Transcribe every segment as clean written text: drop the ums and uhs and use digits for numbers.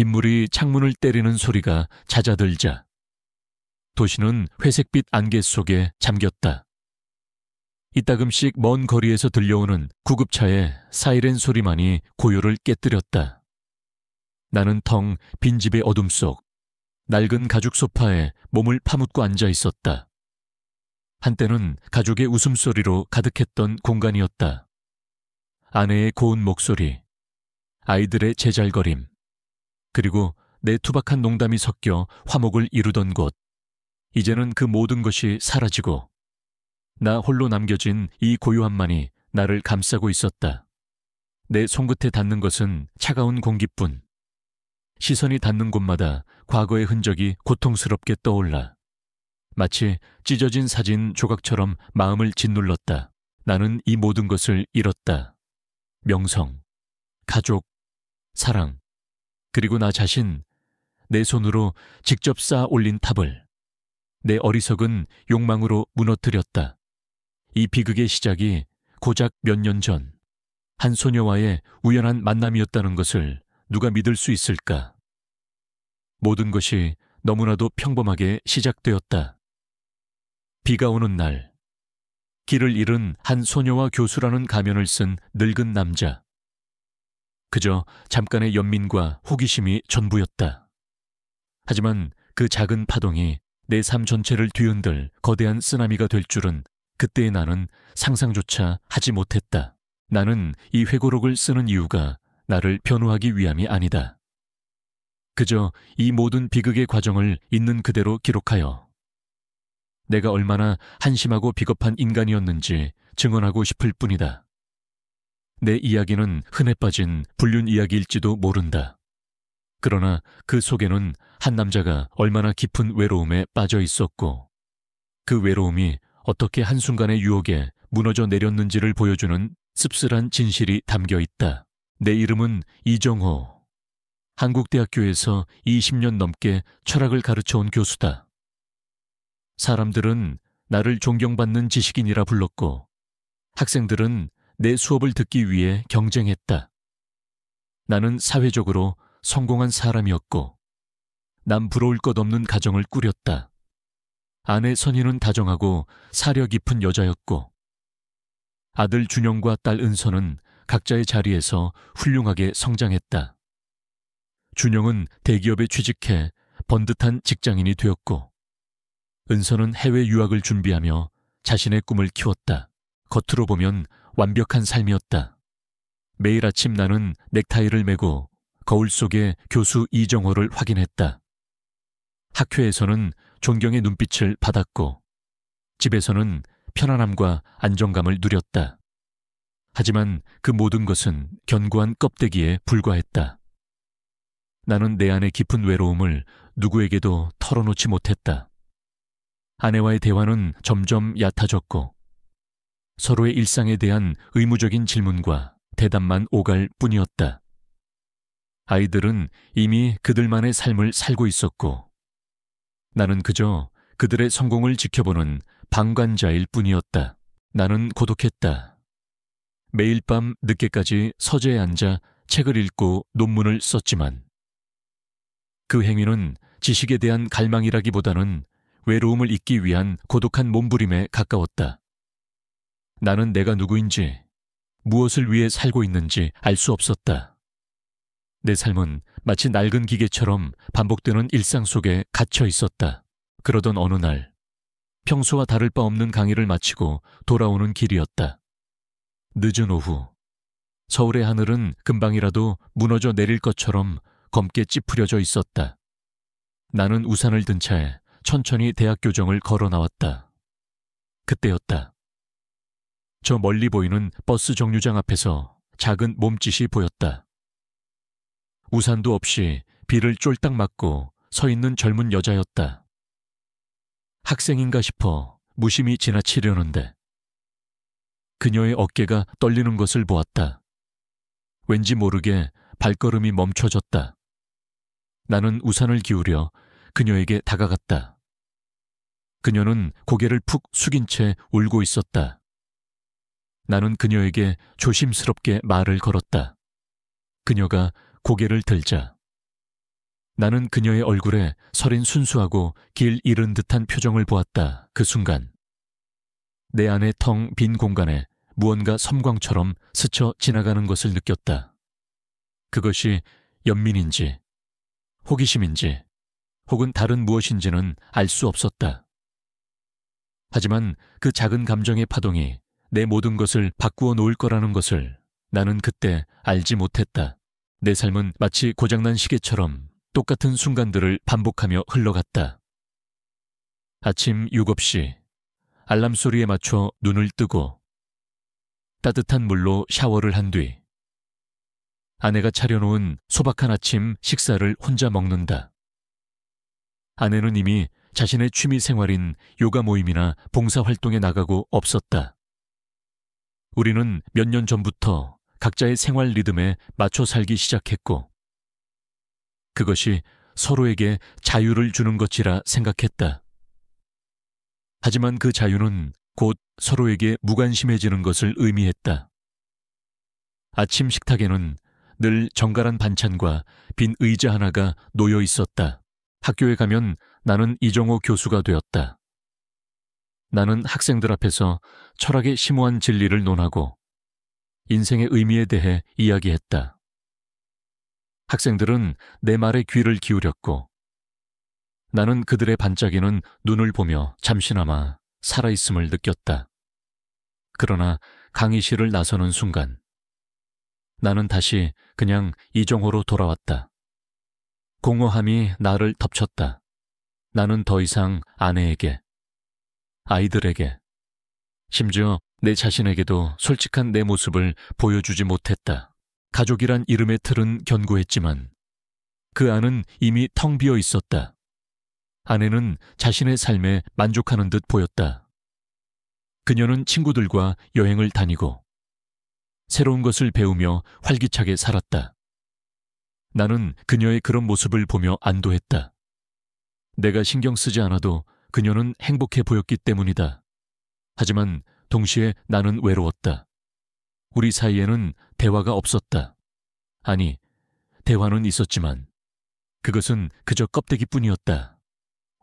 빗물이 창문을 때리는 소리가 잦아들자 도시는 회색빛 안개 속에 잠겼다. 이따금씩 먼 거리에서 들려오는 구급차의 사이렌 소리만이 고요를 깨뜨렸다. 나는 텅 빈 집의 어둠 속 낡은 가죽 소파에 몸을 파묻고 앉아 있었다. 한때는 가족의 웃음소리로 가득했던 공간이었다. 아내의 고운 목소리, 아이들의 제잘거림, 그리고 내 투박한 농담이 섞여 화목을 이루던 곳. 이제는 그 모든 것이 사라지고 나 홀로 남겨진 이 고요함만이 나를 감싸고 있었다. 내 손끝에 닿는 것은 차가운 공기뿐. 시선이 닿는 곳마다 과거의 흔적이 고통스럽게 떠올라 마치 찢어진 사진 조각처럼 마음을 짓눌렀다. 나는 이 모든 것을 잃었다. 명성, 가족, 사랑, 그리고 나 자신, 내 손으로 직접 쌓아 올린 탑을 내 어리석은 욕망으로 무너뜨렸다. 이 비극의 시작이 고작 몇 년 전 한 소녀와의 우연한 만남이었다는 것을 누가 믿을 수 있을까? 모든 것이 너무나도 평범하게 시작되었다. 비가 오는 날, 길을 잃은 한 소녀와 교수라는 가면을 쓴 늙은 남자. 그저 잠깐의 연민과 호기심이 전부였다. 하지만 그 작은 파동이 내 삶 전체를 뒤흔들 거대한 쓰나미가 될 줄은 그때의 나는 상상조차 하지 못했다. 나는 이 회고록을 쓰는 이유가 나를 변호하기 위함이 아니다. 그저 이 모든 비극의 과정을 있는 그대로 기록하여 내가 얼마나 한심하고 비겁한 인간이었는지 증언하고 싶을 뿐이다. 내 이야기는 흔해 빠진 불륜 이야기일지도 모른다. 그러나 그 속에는 한 남자가 얼마나 깊은 외로움에 빠져 있었고 그 외로움이 어떻게 한순간의 유혹에 무너져 내렸는지를 보여주는 씁쓸한 진실이 담겨 있다. 내 이름은 이정호. 한국대학교에서 20년 넘게 철학을 가르쳐온 교수다. 사람들은 나를 존경받는 지식인이라 불렀고 학생들은 내 수업을 듣기 위해 경쟁했다. 나는 사회적으로 성공한 사람이었고 남 부러울 것 없는 가정을 꾸렸다. 아내 선희는 다정하고 사려 깊은 여자였고 아들 준영과 딸 은서는 각자의 자리에서 훌륭하게 성장했다. 준영은 대기업에 취직해 번듯한 직장인이 되었고 은서는 해외 유학을 준비하며 자신의 꿈을 키웠다. 겉으로 보면 완벽한 삶이었다. 매일 아침 나는 넥타이를 메고 거울 속에 교수 이정호를 확인했다. 학회에서는 존경의 눈빛을 받았고 집에서는 편안함과 안정감을 누렸다. 하지만 그 모든 것은 견고한 껍데기에 불과했다. 나는 내 안의 깊은 외로움을 누구에게도 털어놓지 못했다. 아내와의 대화는 점점 얕아졌고 서로의 일상에 대한 의무적인 질문과 대답만 오갈 뿐이었다. 아이들은 이미 그들만의 삶을 살고 있었고 나는 그저 그들의 성공을 지켜보는 방관자일 뿐이었다. 나는 고독했다. 매일 밤 늦게까지 서재에 앉아 책을 읽고 논문을 썼지만 그 행위는 지식에 대한 갈망이라기보다는 외로움을 잊기 위한 고독한 몸부림에 가까웠다. 나는 내가 누구인지, 무엇을 위해 살고 있는지 알 수 없었다. 내 삶은 마치 낡은 기계처럼 반복되는 일상 속에 갇혀 있었다. 그러던 어느 날, 평소와 다를 바 없는 강의를 마치고 돌아오는 길이었다. 늦은 오후, 서울의 하늘은 금방이라도 무너져 내릴 것처럼 검게 찌푸려져 있었다. 나는 우산을 든 채 천천히 대학교정을 걸어 나왔다. 그때였다. 저 멀리 보이는 버스 정류장 앞에서 작은 몸짓이 보였다. 우산도 없이 비를 쫄딱 맞고 서 있는 젊은 여자였다. 학생인가 싶어 무심히 지나치려는데 그녀의 어깨가 떨리는 것을 보았다. 왠지 모르게 발걸음이 멈춰졌다. 나는 우산을 기울여 그녀에게 다가갔다. 그녀는 고개를 푹 숙인 채 울고 있었다. 나는 그녀에게 조심스럽게 말을 걸었다. 그녀가 고개를 들자 나는 그녀의 얼굴에 서린 순수하고 길 잃은 듯한 표정을 보았다. 그 순간 내 안의 텅 빈 공간에 무언가 섬광처럼 스쳐 지나가는 것을 느꼈다. 그것이 연민인지 호기심인지 혹은 다른 무엇인지는 알 수 없었다. 하지만 그 작은 감정의 파동이 내 모든 것을 바꾸어 놓을 거라는 것을 나는 그때 알지 못했다. 내 삶은 마치 고장난 시계처럼 똑같은 순간들을 반복하며 흘러갔다. 아침 7시 알람 소리에 맞춰 눈을 뜨고 따뜻한 물로 샤워를 한 뒤 아내가 차려놓은 소박한 아침 식사를 혼자 먹는다. 아내는 이미 자신의 취미 생활인 요가 모임이나 봉사활동에 나가고 없었다. 우리는 몇 년 전부터 각자의 생활 리듬에 맞춰 살기 시작했고 그것이 서로에게 자유를 주는 것이라 생각했다. 하지만 그 자유는 곧 서로에게 무관심해지는 것을 의미했다. 아침 식탁에는 늘 정갈한 반찬과 빈 의자 하나가 놓여 있었다. 학교에 가면 나는 이정호 교수가 되었다. 나는 학생들 앞에서 철학의 심오한 진리를 논하고 인생의 의미에 대해 이야기했다. 학생들은 내 말에 귀를 기울였고 나는 그들의 반짝이는 눈을 보며 잠시나마 살아있음을 느꼈다. 그러나 강의실을 나서는 순간 나는 다시 그냥 이정호로 돌아왔다. 공허함이 나를 덮쳤다. 나는 더 이상 아내에게, 아이들에게, 심지어 내 자신에게도 솔직한 내 모습을 보여주지 못했다. 가족이란 이름의 틀은 견고했지만 그 안은 이미 텅 비어 있었다. 아내는 자신의 삶에 만족하는 듯 보였다. 그녀는 친구들과 여행을 다니고 새로운 것을 배우며 활기차게 살았다. 나는 그녀의 그런 모습을 보며 안도했다. 내가 신경 쓰지 않아도 그녀는 행복해 보였기 때문이다. 하지만 동시에 나는 외로웠다. 우리 사이에는 대화가 없었다. 아니, 대화는 있었지만 그것은 그저 껍데기뿐이었다.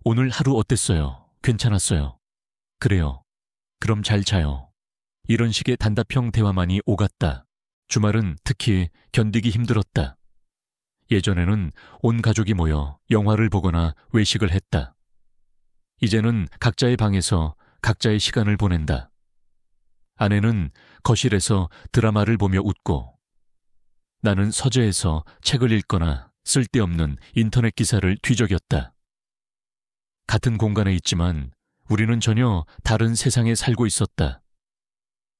오늘 하루 어땠어요? 괜찮았어요? 그래요. 그럼 잘 자요. 이런 식의 단답형 대화만이 오갔다. 주말은 특히 견디기 힘들었다. 예전에는 온 가족이 모여 영화를 보거나 외식을 했다. 이제는 각자의 방에서 각자의 시간을 보낸다. 아내는 거실에서 드라마를 보며 웃고 나는 서재에서 책을 읽거나 쓸데없는 인터넷 기사를 뒤적였다. 같은 공간에 있지만 우리는 전혀 다른 세상에 살고 있었다.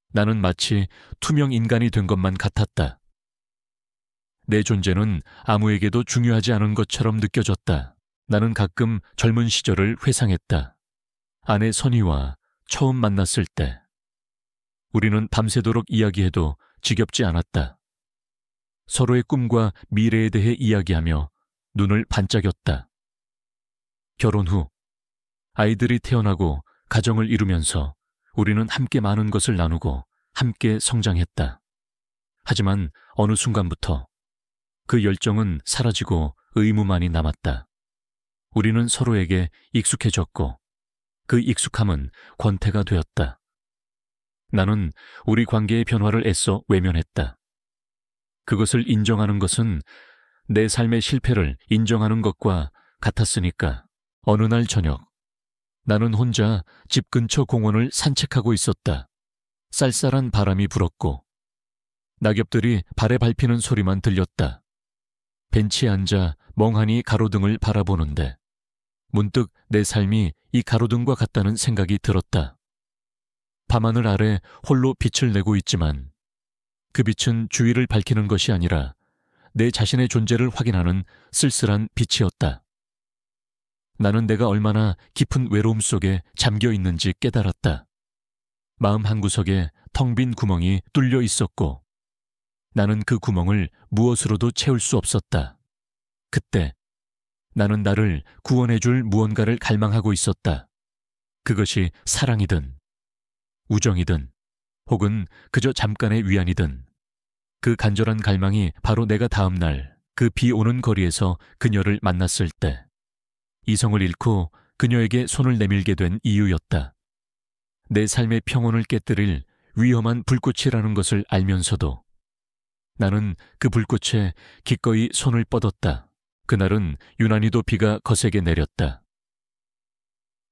나는 마치 투명 인간이 된 것만 같았다. 내 존재는 아무에게도 중요하지 않은 것처럼 느껴졌다. 나는 가끔 젊은 시절을 회상했다. 아내 선희와 처음 만났을 때 우리는 밤새도록 이야기해도 지겹지 않았다. 서로의 꿈과 미래에 대해 이야기하며 눈을 반짝였다. 결혼 후 아이들이 태어나고 가정을 이루면서 우리는 함께 많은 것을 나누고 함께 성장했다. 하지만 어느 순간부터 그 열정은 사라지고 의무만이 남았다. 우리는 서로에게 익숙해졌고 그 익숙함은 권태가 되었다. 나는 우리 관계의 변화를 애써 외면했다. 그것을 인정하는 것은 내 삶의 실패를 인정하는 것과 같았으니까. 어느 날 저녁, 나는 혼자 집 근처 공원을 산책하고 있었다. 쌀쌀한 바람이 불었고 낙엽들이 발에 밟히는 소리만 들렸다. 벤치에 앉아 멍하니 가로등을 바라보는데 문득 내 삶이 이 가로등과 같다는 생각이 들었다. 밤하늘 아래 홀로 빛을 내고 있지만 그 빛은 주위를 밝히는 것이 아니라 내 자신의 존재를 확인하는 쓸쓸한 빛이었다. 나는 내가 얼마나 깊은 외로움 속에 잠겨 있는지 깨달았다. 마음 한구석에 텅 빈 구멍이 뚫려 있었고 나는 그 구멍을 무엇으로도 채울 수 없었다. 그때 나는 나를 구원해줄 무언가를 갈망하고 있었다. 그것이 사랑이든 우정이든 혹은 그저 잠깐의 위안이든 그 간절한 갈망이 바로 내가 다음 날 그 비 오는 거리에서 그녀를 만났을 때 이성을 잃고 그녀에게 손을 내밀게 된 이유였다. 내 삶의 평온을 깨뜨릴 위험한 불꽃이라는 것을 알면서도 나는 그 불꽃에 기꺼이 손을 뻗었다. 그날은 유난히도 비가 거세게 내렸다.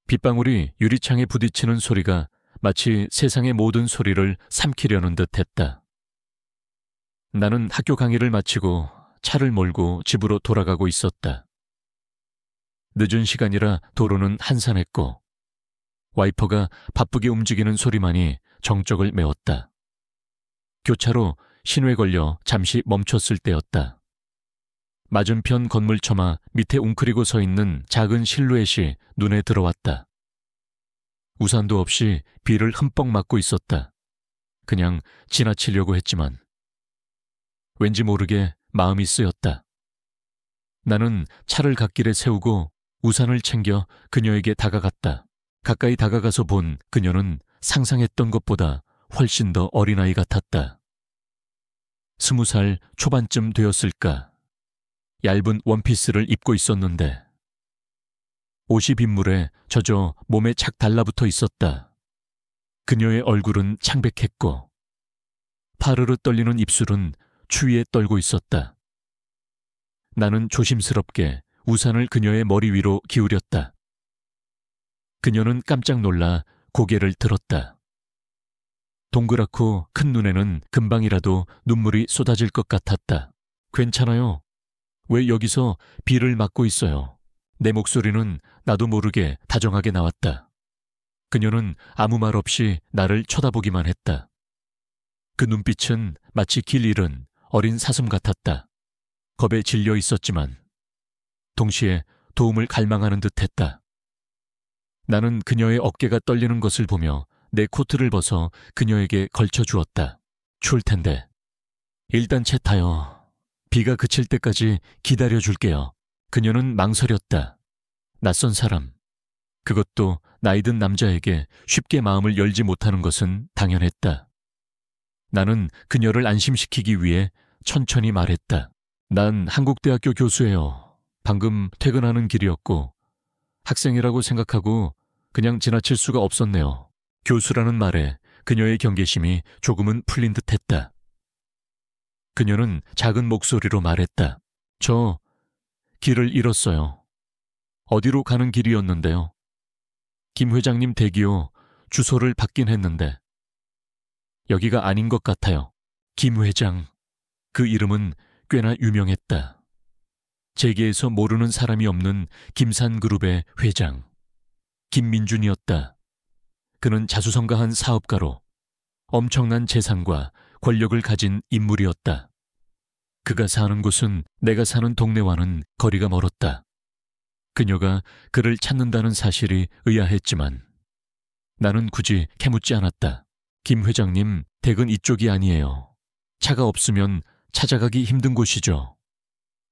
빗방울이 유리창에 부딪히는 소리가 마치 세상의 모든 소리를 삼키려는 듯 했다. 나는 학교 강의를 마치고 차를 몰고 집으로 돌아가고 있었다. 늦은 시간이라 도로는 한산했고 와이퍼가 바쁘게 움직이는 소리만이 정적을 메웠다. 교차로 신호에 걸려 잠시 멈췄을 때였다. 맞은편 건물처마 밑에 웅크리고 서 있는 작은 실루엣이 눈에 들어왔다. 우산도 없이 비를 흠뻑 맞고 있었다. 그냥 지나치려고 했지만 왠지 모르게 마음이 쓰였다. 나는 차를 갓길에 세우고 우산을 챙겨 그녀에게 다가갔다. 가까이 다가가서 본 그녀는 상상했던 것보다 훨씬 더 어린아이 같았다. 20살 초반쯤 되었을까. 얇은 원피스를 입고 있었는데 옷이 빗물에 젖어 몸에 착 달라붙어 있었다. 그녀의 얼굴은 창백했고 파르르 떨리는 입술은 추위에 떨고 있었다. 나는 조심스럽게 우산을 그녀의 머리 위로 기울였다. 그녀는 깜짝 놀라 고개를 들었다. 동그랗고 큰 눈에는 금방이라도 눈물이 쏟아질 것 같았다. 괜찮아요. 왜 여기서 비를 맞고 있어요? 내 목소리는 나도 모르게 다정하게 나왔다. 그녀는 아무 말 없이 나를 쳐다보기만 했다. 그 눈빛은 마치 길 잃은 어린 사슴 같았다. 겁에 질려 있었지만 동시에 도움을 갈망하는 듯했다. 나는 그녀의 어깨가 떨리는 것을 보며 내 코트를 벗어 그녀에게 걸쳐주었다. 추울 텐데. 일단 채 타요. 비가 그칠 때까지 기다려줄게요. 그녀는 망설였다. 낯선 사람. 그것도 나이든 남자에게 쉽게 마음을 열지 못하는 것은 당연했다. 나는 그녀를 안심시키기 위해 천천히 말했다. 난 한국대학교 교수예요. 방금 퇴근하는 길이었고 학생이라고 생각하고 그냥 지나칠 수가 없었네요. 교수라는 말에 그녀의 경계심이 조금은 풀린 듯했다. 그녀는 작은 목소리로 말했다. 저 길을 잃었어요. 어디로 가는 길이었는데요. 김 회장님 댁이요. 주소를 받긴 했는데 여기가 아닌 것 같아요. 김 회장. 그 이름은 꽤나 유명했다. 재계에서 모르는 사람이 없는 김산그룹의 회장. 김민준이었다. 그는 자수성가한 사업가로 엄청난 재산과 권력을 가진 인물이었다. 그가 사는 곳은 내가 사는 동네와는 거리가 멀었다. 그녀가 그를 찾는다는 사실이 의아했지만 나는 굳이 캐묻지 않았다. 김 회장님 댁은 이쪽이 아니에요. 차가 없으면 찾아가기 힘든 곳이죠.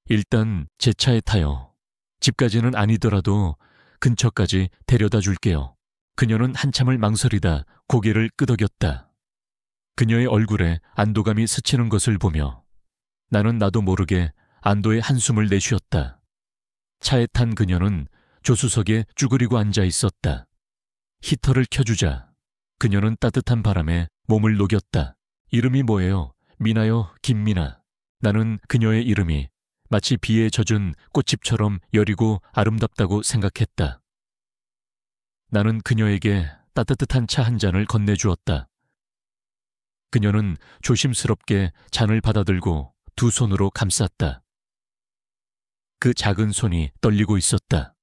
일단 제 차에 타요. 집까지는 아니더라도 근처까지 데려다 줄게요. 그녀는 한참을 망설이다 고개를 끄덕였다. 그녀의 얼굴에 안도감이 스치는 것을 보며 나는 나도 모르게 안도의 한숨을 내쉬었다. 차에 탄 그녀는 조수석에 쭈그리고 앉아 있었다. 히터를 켜주자 그녀는 따뜻한 바람에 몸을 녹였다. 이름이 뭐예요? 미나요? 김미나. 나는 그녀의 이름이 마치 비에 젖은 꽃집처럼 여리고 아름답다고 생각했다. 나는 그녀에게 따뜻한 차 한 잔을 건네주었다. 그녀는 조심스럽게 잔을 받아들고 두 손으로 감쌌다. 그 작은 손이 떨리고 있었다.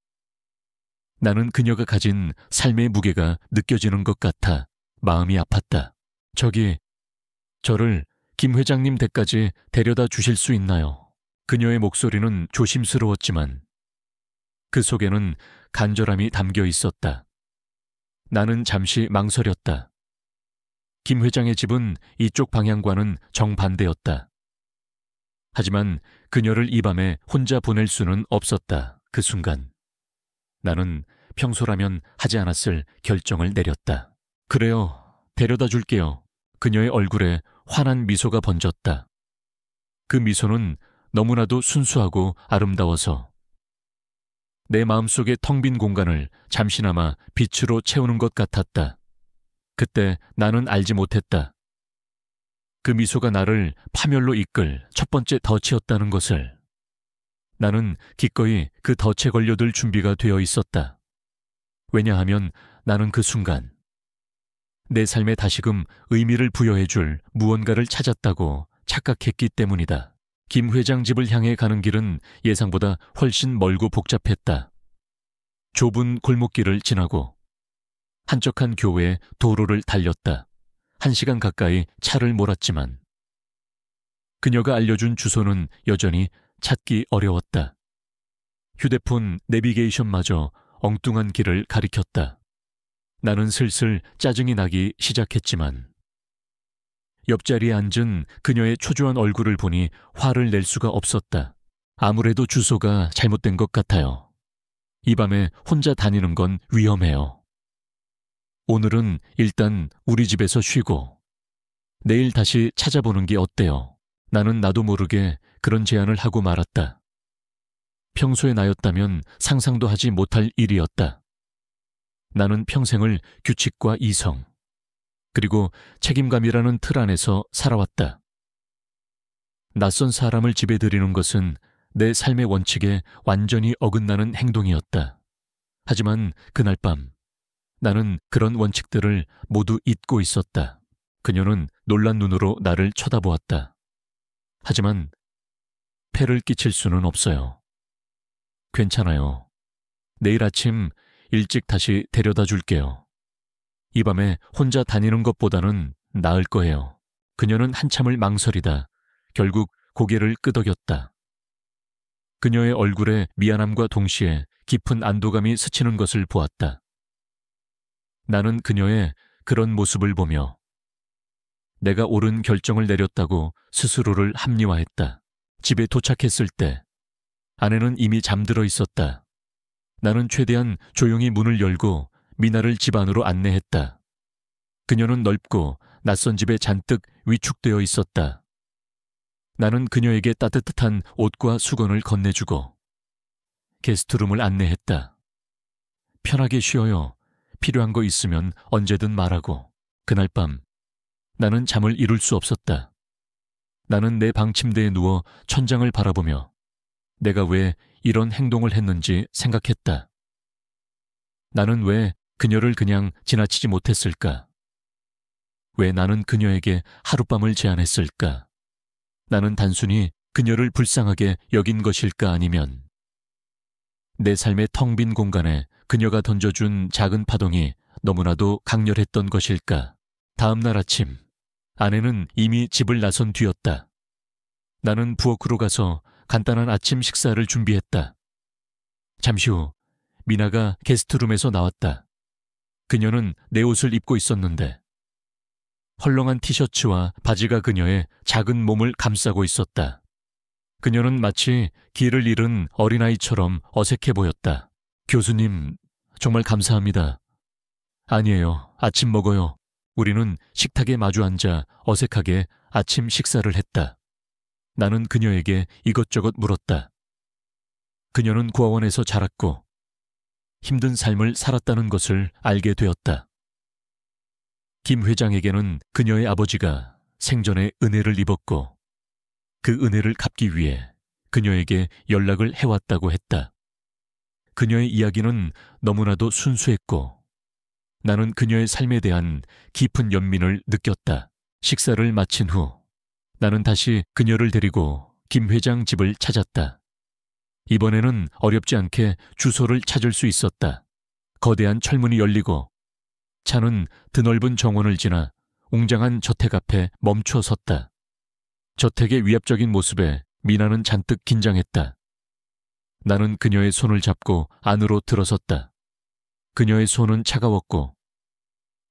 나는 그녀가 가진 삶의 무게가 느껴지는 것 같아 마음이 아팠다. 저를 김 회장님 댁까지 데려다 주실 수 있나요? 그녀의 목소리는 조심스러웠지만 그 속에는 간절함이 담겨 있었다. 나는 잠시 망설였다. 김 회장의 집은 이쪽 방향과는 정반대였다. 하지만 그녀를 이 밤에 혼자 보낼 수는 없었다. 그 순간 나는 평소라면 하지 않았을 결정을 내렸다. 그래요. 데려다 줄게요. 그녀의 얼굴에 환한 미소가 번졌다. 그 미소는 너무나도 순수하고 아름다워서 내 마음속의 텅 빈 공간을 잠시나마 빛으로 채우는 것 같았다. 그때 나는 알지 못했다. 그 미소가 나를 파멸로 이끌 첫 번째 덫이었다는 것을. 나는 기꺼이 그 덫에 걸려들 준비가 되어 있었다. 왜냐하면 나는 그 순간 내 삶에 다시금 의미를 부여해줄 무언가를 찾았다고 착각했기 때문이다. 김 회장 집을 향해 가는 길은 예상보다 훨씬 멀고 복잡했다. 좁은 골목길을 지나고 한적한 교외의 도로를 달렸다. 1시간 가까이 차를 몰았지만 그녀가 알려준 주소는 여전히 찾기 어려웠다. 휴대폰 내비게이션마저 엉뚱한 길을 가리켰다. 나는 슬슬 짜증이 나기 시작했지만 옆자리에 앉은 그녀의 초조한 얼굴을 보니 화를 낼 수가 없었다. 아무래도 주소가 잘못된 것 같아요. 이 밤에 혼자 다니는 건 위험해요. 오늘은 일단 우리 집에서 쉬고 내일 다시 찾아보는 게 어때요? 나는 나도 모르게 그런 제안을 하고 말았다. 평소의 나였다면 상상도 하지 못할 일이었다. 나는 평생을 규칙과 이성, 그리고 책임감이라는 틀 안에서 살아왔다. 낯선 사람을 집에 들이는 것은 내 삶의 원칙에 완전히 어긋나는 행동이었다. 하지만 그날 밤 나는 그런 원칙들을 모두 잊고 있었다. 그녀는 놀란 눈으로 나를 쳐다보았다. 하지만 폐를 끼칠 수는 없어요. 괜찮아요. 내일 아침 일찍 다시 데려다 줄게요. 이 밤에 혼자 다니는 것보다는 나을 거예요. 그녀는 한참을 망설이다 결국 고개를 끄덕였다. 그녀의 얼굴에 미안함과 동시에 깊은 안도감이 스치는 것을 보았다. 나는 그녀의 그런 모습을 보며 내가 옳은 결정을 내렸다고 스스로를 합리화했다. 집에 도착했을 때 아내는 이미 잠들어 있었다. 나는 최대한 조용히 문을 열고 미나를 집 안으로 안내했다. 그녀는 넓고 낯선 집에 잔뜩 위축되어 있었다. 나는 그녀에게 따뜻한 옷과 수건을 건네주고 게스트룸을 안내했다. 편하게 쉬어요. 필요한 거 있으면 언제든 말하고. 그날 밤 나는 잠을 이룰 수 없었다. 나는 내 방 침대에 누워 천장을 바라보며 내가 왜 이런 행동을 했는지 생각했다. 나는 왜 그녀를 그냥 지나치지 못했을까? 왜 나는 그녀에게 하룻밤을 제안했을까? 나는 단순히 그녀를 불쌍하게 여긴 것일까? 아니면 내 삶의 텅 빈 공간에 그녀가 던져준 작은 파동이 너무나도 강렬했던 것일까? 다음 날 아침 아내는 이미 집을 나선 뒤였다. 나는 부엌으로 가서 간단한 아침 식사를 준비했다. 잠시 후 미나가 게스트룸에서 나왔다. 그녀는 내 옷을 입고 있었는데 헐렁한 티셔츠와 바지가 그녀의 작은 몸을 감싸고 있었다. 그녀는 마치 길을 잃은 어린아이처럼 어색해 보였다. 교수님, 정말 감사합니다. 아니에요. 아침 먹어요. 우리는 식탁에 마주 앉아 어색하게 아침 식사를 했다. 나는 그녀에게 이것저것 물었다. 그녀는 고아원에서 자랐고 힘든 삶을 살았다는 것을 알게 되었다. 김 회장에게는 그녀의 아버지가 생전에 은혜를 입었고 그 은혜를 갚기 위해 그녀에게 연락을 해왔다고 했다. 그녀의 이야기는 너무나도 순수했고 나는 그녀의 삶에 대한 깊은 연민을 느꼈다. 식사를 마친 후 나는 다시 그녀를 데리고 김 회장 집을 찾았다. 이번에는 어렵지 않게 주소를 찾을 수 있었다. 거대한 철문이 열리고 차는 드넓은 정원을 지나 웅장한 저택 앞에 멈춰 섰다. 저택의 위압적인 모습에 미나는 잔뜩 긴장했다. 나는 그녀의 손을 잡고 안으로 들어섰다. 그녀의 손은 차가웠고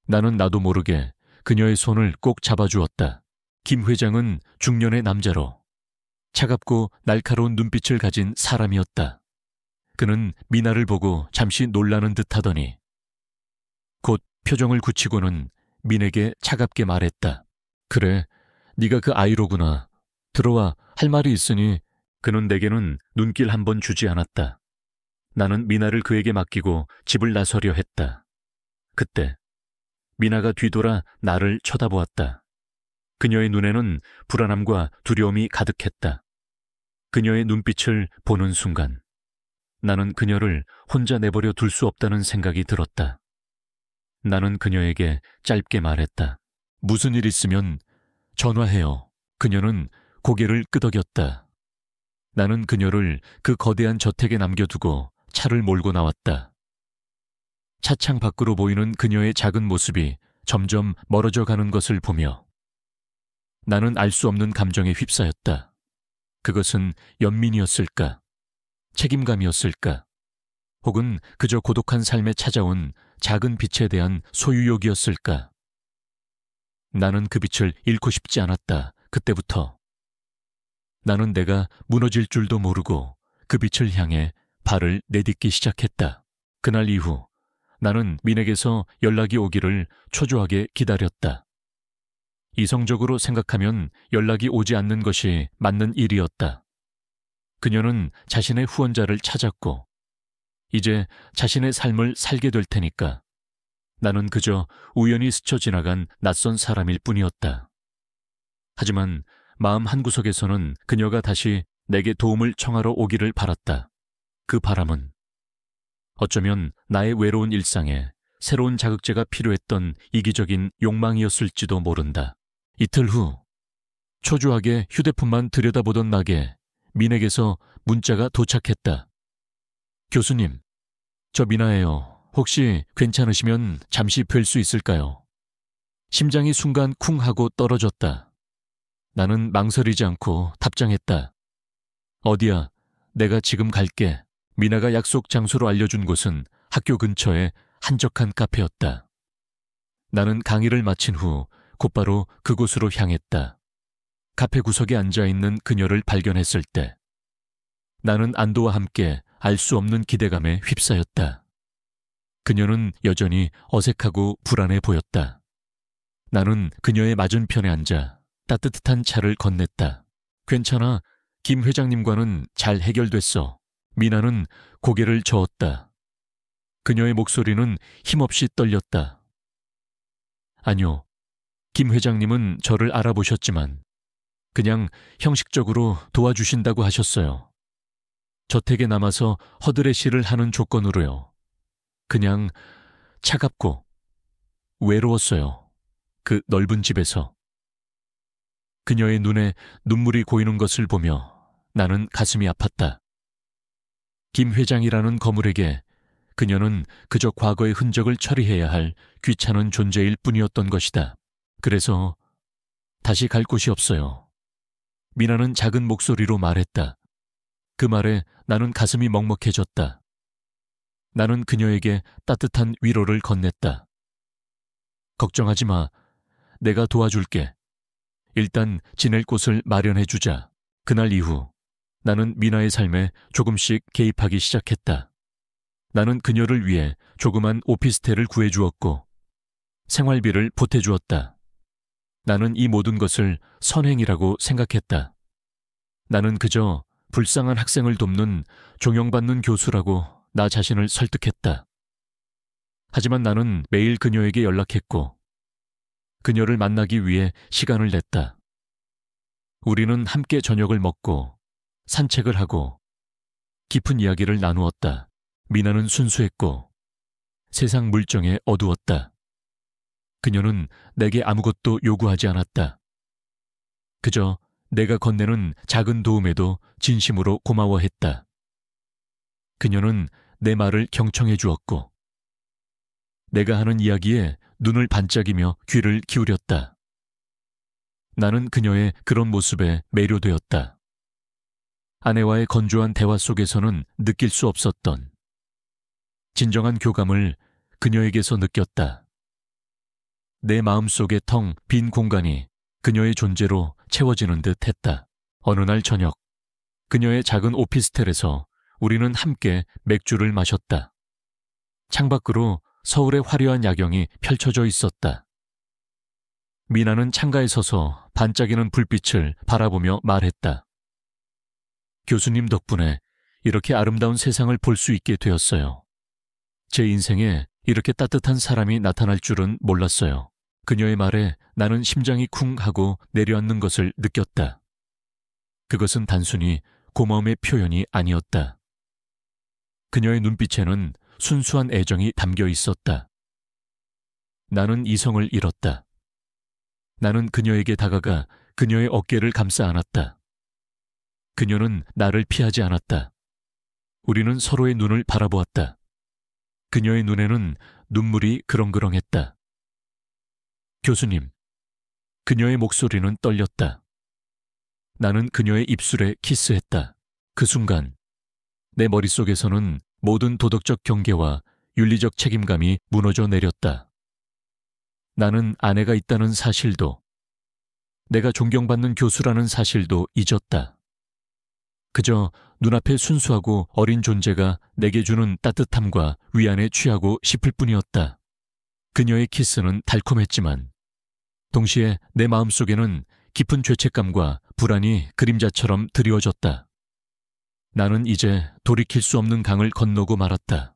나는 나도 모르게 그녀의 손을 꼭 잡아주었다. 김 회장은 중년의 남자로 차갑고 날카로운 눈빛을 가진 사람이었다. 그는 미나를 보고 잠시 놀라는 듯 하더니 곧 표정을 굳히고는 민에게 차갑게 말했다. 그래, 네가 그 아이로구나. 들어와, 할 말이 있으니 그는 내게는 눈길 한 번 주지 않았다. 나는 미나를 그에게 맡기고 집을 나서려 했다. 그때 미나가 뒤돌아 나를 쳐다보았다. 그녀의 눈에는 불안함과 두려움이 가득했다. 그녀의 눈빛을 보는 순간 나는 그녀를 혼자 내버려 둘 수 없다는 생각이 들었다. 나는 그녀에게 짧게 말했다. 무슨 일 있으면 전화해요. 그녀는 고개를 끄덕였다. 나는 그녀를 그 거대한 저택에 남겨두고 차를 몰고 나왔다. 차창 밖으로 보이는 그녀의 작은 모습이 점점 멀어져 가는 것을 보며 나는 알 수 없는 감정에 휩싸였다. 그것은 연민이었을까? 책임감이었을까? 혹은 그저 고독한 삶에 찾아온 작은 빛에 대한 소유욕이었을까? 나는 그 빛을 잃고 싶지 않았다. 그때부터. 나는 내가 무너질 줄도 모르고 그 빛을 향해 발을 내딛기 시작했다. 그날 이후 나는 민에게서 연락이 오기를 초조하게 기다렸다. 이성적으로 생각하면 연락이 오지 않는 것이 맞는 일이었다. 그녀는 자신의 후원자를 찾았고 이제 자신의 삶을 살게 될 테니까 나는 그저 우연히 스쳐 지나간 낯선 사람일 뿐이었다. 하지만 마음 한구석에서는 그녀가 다시 내게 도움을 청하러 오기를 바랐다. 그 바람은 어쩌면 나의 외로운 일상에 새로운 자극제가 필요했던 이기적인 욕망이었을지도 모른다. 이틀 후 초조하게 휴대폰만 들여다보던 나게 민에게서 문자가 도착했다. 교수님, 저 미나예요. 혹시 괜찮으시면 잠시 뵐 수 있을까요? 심장이 순간 쿵 하고 떨어졌다. 나는 망설이지 않고 답장했다. 어디야? 내가 지금 갈게. 미나가 약속 장소로 알려준 곳은 학교 근처의 한적한 카페였다. 나는 강의를 마친 후 곧바로 그곳으로 향했다. 카페 구석에 앉아있는 그녀를 발견했을 때 나는 안도와 함께 알 수 없는 기대감에 휩싸였다. 그녀는 여전히 어색하고 불안해 보였다. 나는 그녀의 맞은편에 앉아 따뜻한 차를 건넸다. 괜찮아. 김 회장님과는 잘 해결됐어. 미나는 고개를 저었다. 그녀의 목소리는 힘없이 떨렸다. 아니요. 김 회장님은 저를 알아보셨지만 그냥 형식적으로 도와주신다고 하셨어요. 저택에 남아서 허드레시를 하는 조건으로요. 그냥 차갑고 외로웠어요. 그 넓은 집에서. 그녀의 눈에 눈물이 고이는 것을 보며 나는 가슴이 아팠다. 김 회장이라는 거물에게 그녀는 그저 과거의 흔적을 처리해야 할 귀찮은 존재일 뿐이었던 것이다. 그래서 다시 갈 곳이 없어요. 미나는 작은 목소리로 말했다. 그 말에 나는 가슴이 먹먹해졌다. 나는 그녀에게 따뜻한 위로를 건넸다. 걱정하지 마. 내가 도와줄게. 일단 지낼 곳을 마련해주자. 그날 이후 나는 미나의 삶에 조금씩 개입하기 시작했다. 나는 그녀를 위해 조그만 오피스텔을 구해주었고 생활비를 보태주었다. 나는 이 모든 것을 선행이라고 생각했다. 나는 그저 불쌍한 학생을 돕는 종용받는 교수라고 나 자신을 설득했다. 하지만 나는 매일 그녀에게 연락했고 그녀를 만나기 위해 시간을 냈다. 우리는 함께 저녁을 먹고 산책을 하고 깊은 이야기를 나누었다. 미나는 순수했고 세상 물정에 어두웠다. 그녀는 내게 아무것도 요구하지 않았다. 그저 내가 건네는 작은 도움에도 진심으로 고마워했다. 그녀는 내 말을 경청해 주었고 내가 하는 이야기에 눈을 반짝이며 귀를 기울였다. 나는 그녀의 그런 모습에 매료되었다. 아내와의 건조한 대화 속에서는 느낄 수 없었던 진정한 교감을 그녀에게서 느꼈다. 내 마음속의 텅 빈 공간이 그녀의 존재로 채워지는 듯 했다. 어느 날 저녁, 그녀의 작은 오피스텔에서 우리는 함께 맥주를 마셨다. 창밖으로 서울의 화려한 야경이 펼쳐져 있었다. 미나는 창가에 서서 반짝이는 불빛을 바라보며 말했다. 교수님 덕분에 이렇게 아름다운 세상을 볼 수 있게 되었어요. 제 인생에 이렇게 따뜻한 사람이 나타날 줄은 몰랐어요. 그녀의 말에 나는 심장이 쿵 하고 내려앉는 것을 느꼈다. 그것은 단순히 고마움의 표현이 아니었다. 그녀의 눈빛에는 순수한 애정이 담겨 있었다. 나는 이성을 잃었다. 나는 그녀에게 다가가 그녀의 어깨를 감싸 안았다. 그녀는 나를 피하지 않았다. 우리는 서로의 눈을 바라보았다. 그녀의 눈에는 눈물이 그렁그렁했다. 교수님, 그녀의 목소리는 떨렸다. 나는 그녀의 입술에 키스했다. 그 순간 내 머릿속에서는 모든 도덕적 경계와 윤리적 책임감이 무너져 내렸다. 나는 아내가 있다는 사실도, 내가 존경받는 교수라는 사실도 잊었다. 그저 눈앞에 순수하고 어린 존재가 내게 주는 따뜻함과 위안에 취하고 싶을 뿐이었다. 그녀의 키스는 달콤했지만 동시에 내 마음속에는 깊은 죄책감과 불안이 그림자처럼 드리워졌다. 나는 이제 돌이킬 수 없는 강을 건너고 말았다.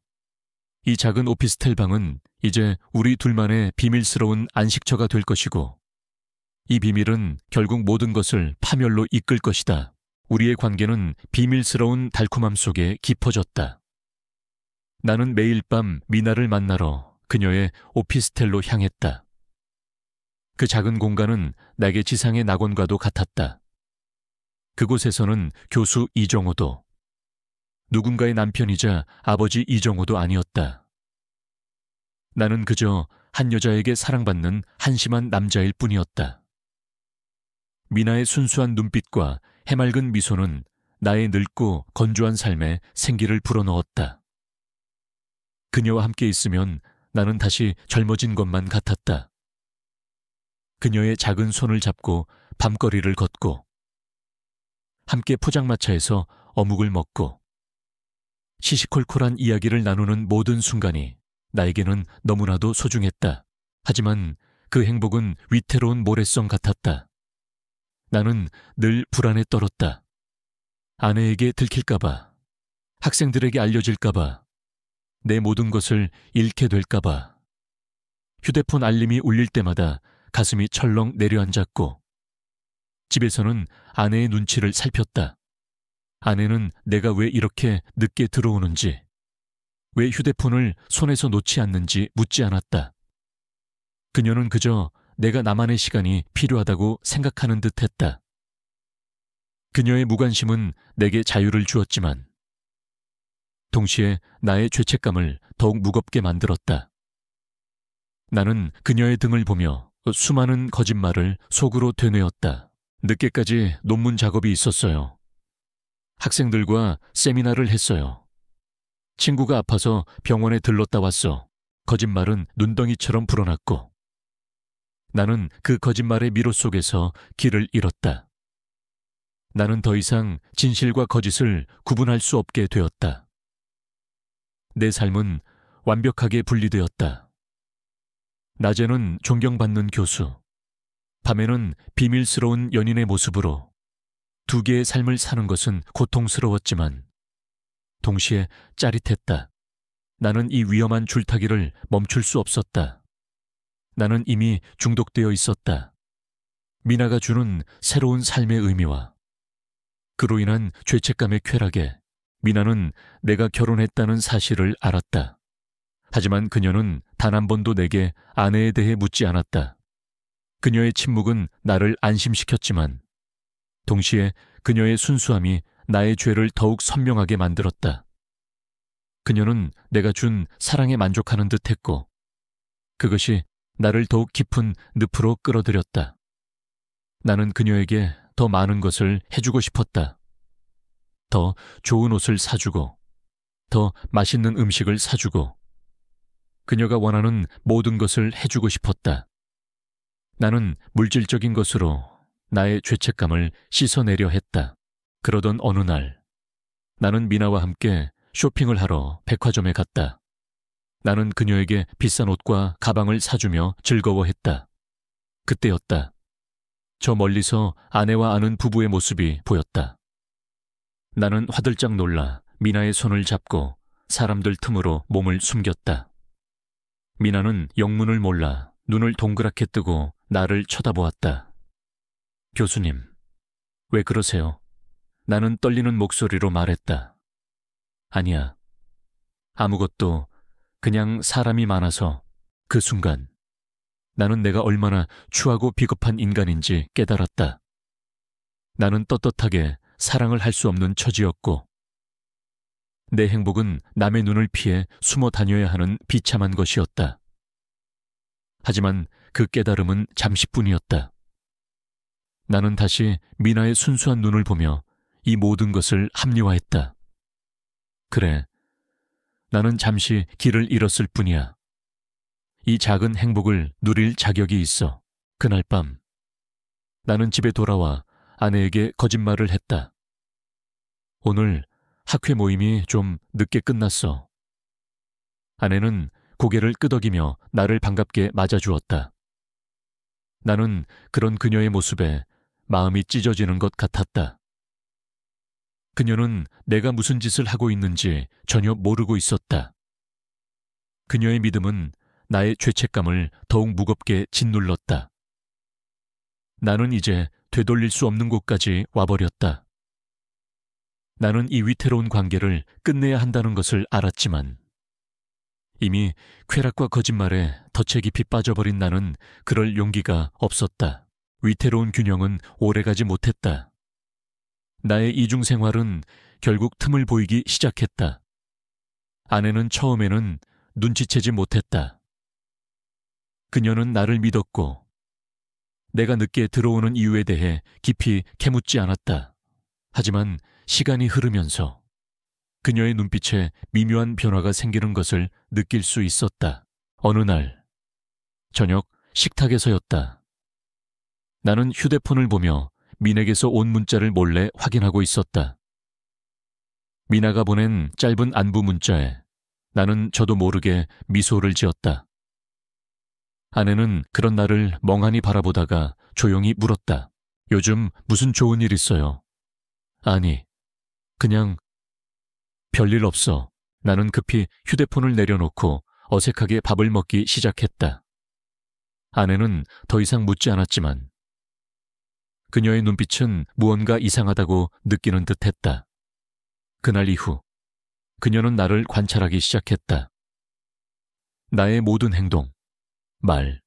이 작은 오피스텔 방은 이제 우리 둘만의 비밀스러운 안식처가 될 것이고, 이 비밀은 결국 모든 것을 파멸로 이끌 것이다. 우리의 관계는 비밀스러운 달콤함 속에 깊어졌다. 나는 매일 밤 미나를 만나러 그녀의 오피스텔로 향했다. 그 작은 공간은 내게 지상의 낙원과도 같았다. 그곳에서는 교수 이정호도, 누군가의 남편이자 아버지 이정호도 아니었다. 나는 그저 한 여자에게 사랑받는 한심한 남자일 뿐이었다. 미나의 순수한 눈빛과 해맑은 미소는 나의 늙고 건조한 삶에 생기를 불어넣었다. 그녀와 함께 있으면 나는 다시 젊어진 것만 같았다. 그녀의 작은 손을 잡고 밤거리를 걷고, 함께 포장마차에서 어묵을 먹고, 시시콜콜한 이야기를 나누는 모든 순간이 나에게는 너무나도 소중했다. 하지만 그 행복은 위태로운 모래성 같았다. 나는 늘 불안에 떨었다. 아내에게 들킬까봐, 학생들에게 알려질까봐, 내 모든 것을 잃게 될까봐. 휴대폰 알림이 울릴 때마다 가슴이 철렁 내려앉았고, 집에서는 아내의 눈치를 살폈다. 아내는 내가 왜 이렇게 늦게 들어오는지, 왜 휴대폰을 손에서 놓지 않는지 묻지 않았다. 그녀는 그저 내가 나만의 시간이 필요하다고 생각하는 듯 했다. 그녀의 무관심은 내게 자유를 주었지만 동시에 나의 죄책감을 더욱 무겁게 만들었다. 나는 그녀의 등을 보며 수많은 거짓말을 속으로 되뇌었다. 늦게까지 논문 작업이 있었어요. 학생들과 세미나를 했어요. 친구가 아파서 병원에 들렀다 왔어. 거짓말은 눈덩이처럼 불어났고, 나는 그 거짓말의 미로 속에서 길을 잃었다. 나는 더 이상 진실과 거짓을 구분할 수 없게 되었다. 내 삶은 완벽하게 분리되었다. 낮에는 존경받는 교수, 밤에는 비밀스러운 연인의 모습으로 두 개의 삶을 사는 것은 고통스러웠지만 동시에 짜릿했다. 나는 이 위험한 줄타기를 멈출 수 없었다. 나는 이미 중독되어 있었다. 미나가 주는 새로운 삶의 의미와 그로 인한 죄책감의 쾌락에 미나는 내가 결혼했다는 사실을 알았다. 하지만 그녀는 단 한 번도 내게 아내에 대해 묻지 않았다. 그녀의 침묵은 나를 안심시켰지만 동시에 그녀의 순수함이 나의 죄를 더욱 선명하게 만들었다. 그녀는 내가 준 사랑에 만족하는 듯 했고, 그것이 나를 더욱 깊은 늪으로 끌어들였다. 나는 그녀에게 더 많은 것을 해주고 싶었다. 더 좋은 옷을 사주고, 더 맛있는 음식을 사주고, 그녀가 원하는 모든 것을 해주고 싶었다. 나는 물질적인 것으로 나의 죄책감을 씻어내려 했다. 그러던 어느 날, 나는 미나와 함께 쇼핑을 하러 백화점에 갔다. 나는 그녀에게 비싼 옷과 가방을 사주며 즐거워했다. 그때였다. 저 멀리서 아내와 아는 부부의 모습이 보였다. 나는 화들짝 놀라 미나의 손을 잡고 사람들 틈으로 몸을 숨겼다. 미나는 영문을 몰라 눈을 동그랗게 뜨고 나를 쳐다보았다. 교수님, 왜 그러세요? 나는 떨리는 목소리로 말했다. 아니야. 아무것도, 그냥 사람이 많아서. 그 순간 나는 내가 얼마나 추하고 비겁한 인간인지 깨달았다. 나는 떳떳하게 사랑을 할 수 없는 처지였고 내 행복은 남의 눈을 피해 숨어 다녀야 하는 비참한 것이었다. 하지만 그 깨달음은 잠시뿐이었다. 나는 다시 미나의 순수한 눈을 보며 이 모든 것을 합리화했다. 그래, 나는 잠시 길을 잃었을 뿐이야. 이 작은 행복을 누릴 자격이 있어. 그날 밤 나는 집에 돌아와 아내에게 거짓말을 했다. 오늘 학회 모임이 좀 늦게 끝났어. 아내는 고개를 끄덕이며 나를 반갑게 맞아주었다. 나는 그런 그녀의 모습에 마음이 찢어지는 것 같았다. 그녀는 내가 무슨 짓을 하고 있는지 전혀 모르고 있었다. 그녀의 믿음은 나의 죄책감을 더욱 무겁게 짓눌렀다. 나는 이제 되돌릴 수 없는 곳까지 와버렸다. 나는 이 위태로운 관계를 끝내야 한다는 것을 알았지만 이미 쾌락과 거짓말에 덫에 깊이 빠져버린 나는 그럴 용기가 없었다. 위태로운 균형은 오래가지 못했다. 나의 이중생활은 결국 틈을 보이기 시작했다. 아내는 처음에는 눈치채지 못했다. 그녀는 나를 믿었고 내가 늦게 들어오는 이유에 대해 깊이 캐묻지 않았다. 하지만 시간이 흐르면서 그녀의 눈빛에 미묘한 변화가 생기는 것을 느낄 수 있었다. 어느 날 저녁 식탁에서였다. 나는 휴대폰을 보며 민에게서 온 문자를 몰래 확인하고 있었다. 미나가 보낸 짧은 안부 문자에 나는 저도 모르게 미소를 지었다. 아내는 그런 나를 멍하니 바라보다가 조용히 물었다. 요즘 무슨 좋은 일 있어요? 아니, 그냥 별일 없어. 나는 급히 휴대폰을 내려놓고 어색하게 밥을 먹기 시작했다. 아내는 더 이상 묻지 않았지만 그녀의 눈빛은 무언가 이상하다고 느끼는 듯했다. 그날 이후 그녀는 나를 관찰하기 시작했다. 나의 모든 행동, 말,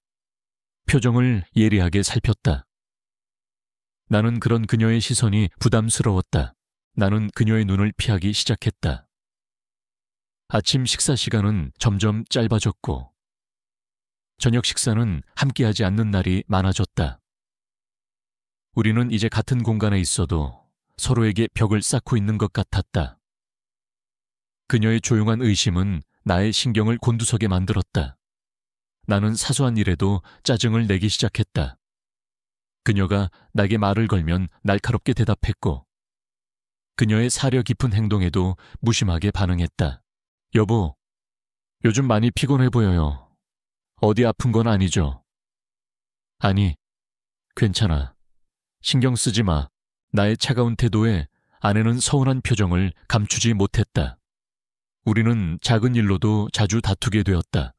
표정을 예리하게 살폈다. 나는 그런 그녀의 시선이 부담스러웠다. 나는 그녀의 눈을 피하기 시작했다. 아침 식사 시간은 점점 짧아졌고 저녁 식사는 함께하지 않는 날이 많아졌다. 우리는 이제 같은 공간에 있어도 서로에게 벽을 쌓고 있는 것 같았다. 그녀의 조용한 의심은 나의 신경을 곤두서게 만들었다. 나는 사소한 일에도 짜증을 내기 시작했다. 그녀가 나에게 말을 걸면 날카롭게 대답했고 그녀의 사려 깊은 행동에도 무심하게 반응했다. 여보, 요즘 많이 피곤해 보여요. 어디 아픈 건 아니죠? 아니, 괜찮아. 신경 쓰지 마. 나의 차가운 태도에 아내는 서운한 표정을 감추지 못했다. 우리는 작은 일로도 자주 다투게 되었다.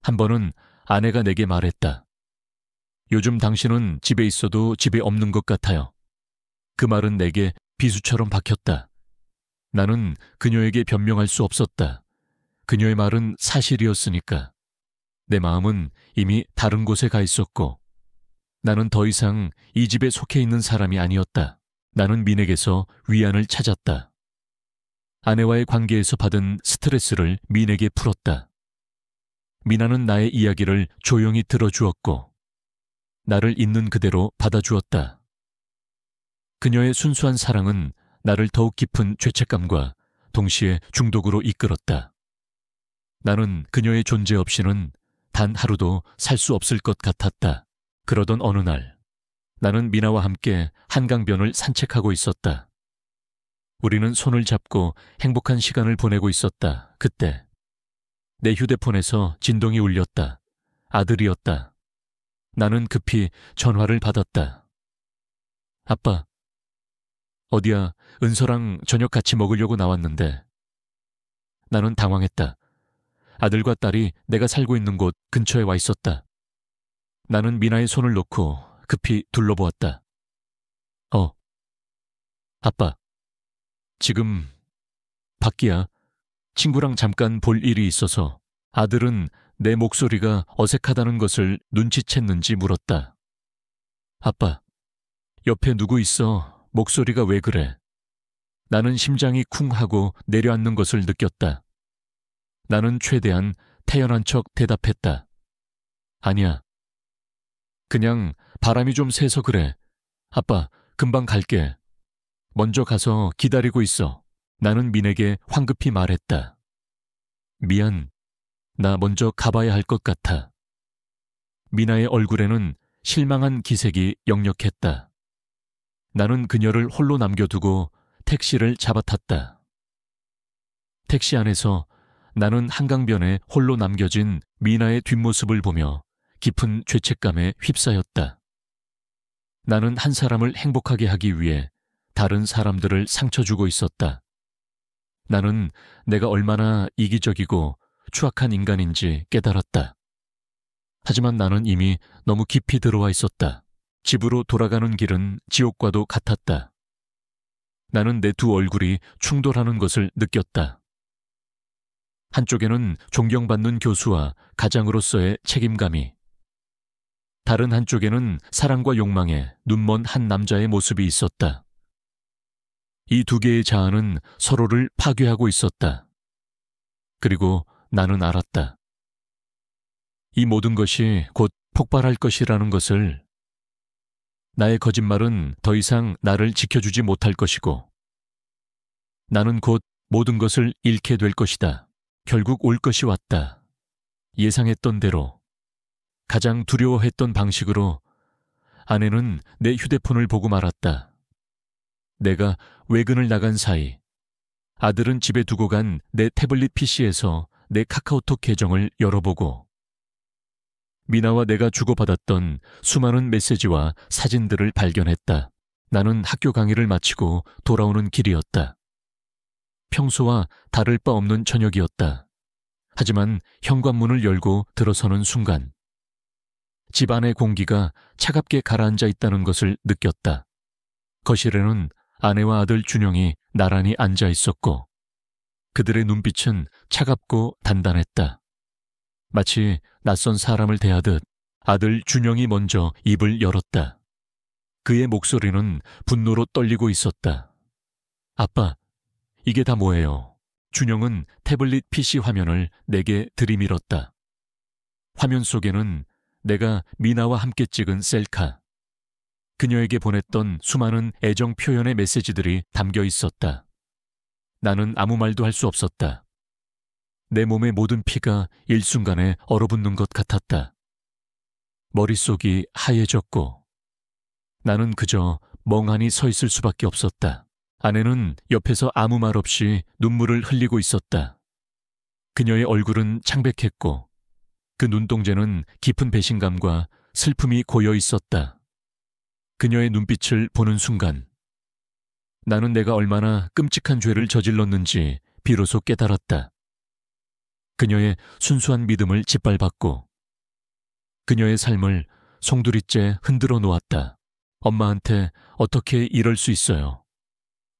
한 번은 아내가 내게 말했다. 요즘 당신은 집에 있어도 집에 없는 것 같아요. 그 말은 내게 비수처럼 박혔다. 나는 그녀에게 변명할 수 없었다. 그녀의 말은 사실이었으니까. 내 마음은 이미 다른 곳에 가 있었고 나는 더 이상 이 집에 속해 있는 사람이 아니었다. 나는 민에게서 위안을 찾았다. 아내와의 관계에서 받은 스트레스를 민에게 풀었다. 미나는 나의 이야기를 조용히 들어주었고 나를 있는 그대로 받아주었다. 그녀의 순수한 사랑은 나를 더욱 깊은 죄책감과 동시에 중독으로 이끌었다. 나는 그녀의 존재 없이는 단 하루도 살 수 없을 것 같았다. 그러던 어느 날 나는 미나와 함께 한강변을 산책하고 있었다. 우리는 손을 잡고 행복한 시간을 보내고 있었다. 그때 내 휴대폰에서 진동이 울렸다. 아들이었다. 나는 급히 전화를 받았다. 아빠, 어디야, 은서랑 저녁 같이 먹으려고 나왔는데. 나는 당황했다. 아들과 딸이 내가 살고 있는 곳 근처에 와 있었다. 나는 미나의 손을 놓고 급히 둘러보았다. 아빠, 지금 밖이야. 친구랑 잠깐 볼 일이 있어서. 아들은 내 목소리가 어색하다는 것을 눈치챘는지 물었다. 아빠, 옆에 누구 있어? 목소리가 왜 그래? 나는 심장이 쿵 하고 내려앉는 것을 느꼈다. 나는 최대한 태연한 척 대답했다. 아니야. 그냥 바람이 좀 세서 그래. 아빠, 금방 갈게. 먼저 가서 기다리고 있어. 나는 민에게 황급히 말했다. 미안. 나 먼저 가봐야 할 것 같아. 미나의 얼굴에는 실망한 기색이 역력했다. 나는 그녀를 홀로 남겨두고 택시를 잡아탔다. 택시 안에서 나는 한강변에 홀로 남겨진 미나의 뒷모습을 보며 깊은 죄책감에 휩싸였다. 나는 한 사람을 행복하게 하기 위해 다른 사람들을 상처 주고 있었다. 나는 내가 얼마나 이기적이고 추악한 인간인지 깨달았다. 하지만 나는 이미 너무 깊이 들어와 있었다. 집으로 돌아가는 길은 지옥과도 같았다. 나는 내 두 얼굴이 충돌하는 것을 느꼈다. 한쪽에는 존경받는 교수와 가장으로서의 책임감이, 다른 한쪽에는 사랑과 욕망에 눈먼 한 남자의 모습이 있었다. 이 두 개의 자아는 서로를 파괴하고 있었다. 그리고 나는 알았다. 이 모든 것이 곧 폭발할 것이라는 것을. 나의 거짓말은 더 이상 나를 지켜주지 못할 것이고, 나는 곧 모든 것을 잃게 될 것이다. 결국 올 것이 왔다. 예상했던 대로, 가장 두려워했던 방식으로 아내는 내 휴대폰을 보고 말았다. 내가 외근을 나간 사이 아들은 집에 두고 간 내 태블릿 PC에서 내 카카오톡 계정을 열어보고 미나와 내가 주고받았던 수많은 메시지와 사진들을 발견했다. 나는 학교 강의를 마치고 돌아오는 길이었다. 평소와 다를 바 없는 저녁이었다. 하지만 현관문을 열고 들어서는 순간 집 안의 공기가 차갑게 가라앉아 있다는 것을 느꼈다. 거실에는 아내와 아들 준영이 나란히 앉아 있었고 그들의 눈빛은 차갑고 단단했다. 마치 낯선 사람을 대하듯 아들 준영이 먼저 입을 열었다. 그의 목소리는 분노로 떨리고 있었다. 아빠, 이게 다 뭐예요? 준영은 태블릿 PC 화면을 내게 들이밀었다. 화면 속에는 내가 미나와 함께 찍은 셀카, 그녀에게 보냈던 수많은 애정 표현의 메시지들이 담겨 있었다. 나는 아무 말도 할 수 없었다. 내 몸의 모든 피가 일순간에 얼어붙는 것 같았다. 머릿속이 하얘졌고 나는 그저 멍하니 서 있을 수밖에 없었다. 아내는 옆에서 아무 말 없이 눈물을 흘리고 있었다. 그녀의 얼굴은 창백했고 그 눈동자는 깊은 배신감과 슬픔이 고여 있었다. 그녀의 눈빛을 보는 순간 나는 내가 얼마나 끔찍한 죄를 저질렀는지 비로소 깨달았다. 그녀의 순수한 믿음을 짓밟았고 그녀의 삶을 송두리째 흔들어 놓았다. 엄마한테 어떻게 이럴 수 있어요?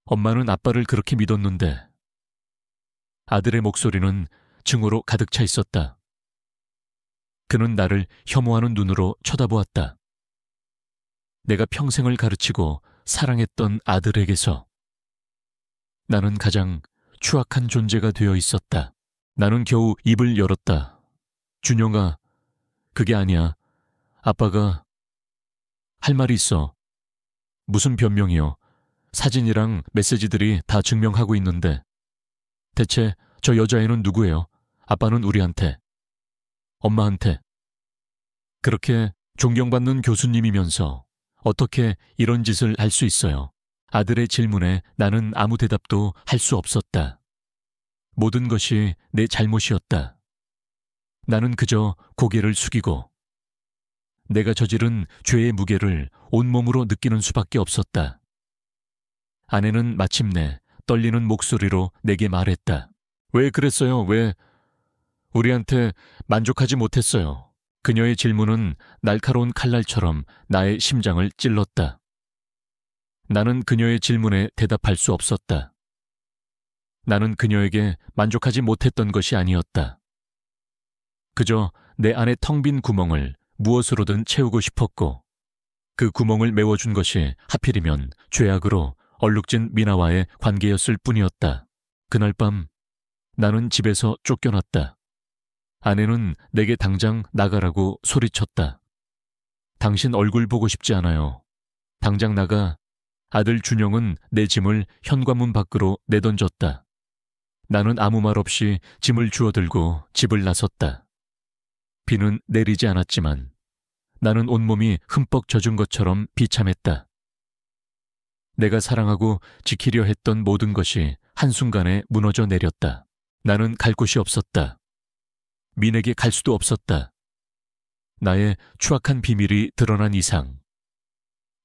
엄마는 아빠를 그렇게 믿었는데. 아들의 목소리는 증오로 가득 차 있었다. 그는 나를 혐오하는 눈으로 쳐다보았다. 내가 평생을 가르치고 사랑했던 아들에게서 나는 가장 추악한 존재가 되어 있었다. 나는 겨우 입을 열었다. 준영아, 그게 아니야. 아빠가 할 말이 있어. 무슨 변명이요? 사진이랑 메시지들이 다 증명하고 있는데. 대체 저 여자애는 누구예요? 아빠는 우리한테, 엄마한테. 그렇게 존경받는 교수님이면서 어떻게 이런 짓을 할 수 있어요? 아들의 질문에 나는 아무 대답도 할 수 없었다. 모든 것이 내 잘못이었다. 나는 그저 고개를 숙이고 내가 저지른 죄의 무게를 온몸으로 느끼는 수밖에 없었다. 아내는 마침내 떨리는 목소리로 내게 말했다. 왜 그랬어요? 왜? 우리한테 만족하지 못했어요. 그녀의 질문은 날카로운 칼날처럼 나의 심장을 찔렀다. 나는 그녀의 질문에 대답할 수 없었다. 나는 그녀에게 만족하지 못했던 것이 아니었다. 그저 내 안의 텅 빈 구멍을 무엇으로든 채우고 싶었고, 그 구멍을 메워준 것이 하필이면 죄악으로 얼룩진 미나와의 관계였을 뿐이었다. 그날 밤 나는 집에서 쫓겨났다. 아내는 내게 당장 나가라고 소리쳤다. 당신 얼굴 보고 싶지 않아요. 당장 나가. 아들 준영은 내 짐을 현관문 밖으로 내던졌다. 나는 아무 말 없이 짐을 주워들고 집을 나섰다. 비는 내리지 않았지만 나는 온몸이 흠뻑 젖은 것처럼 비참했다. 내가 사랑하고 지키려 했던 모든 것이 한순간에 무너져 내렸다. 나는 갈 곳이 없었다. 민에게 갈 수도 없었다. 나의 추악한 비밀이 드러난 이상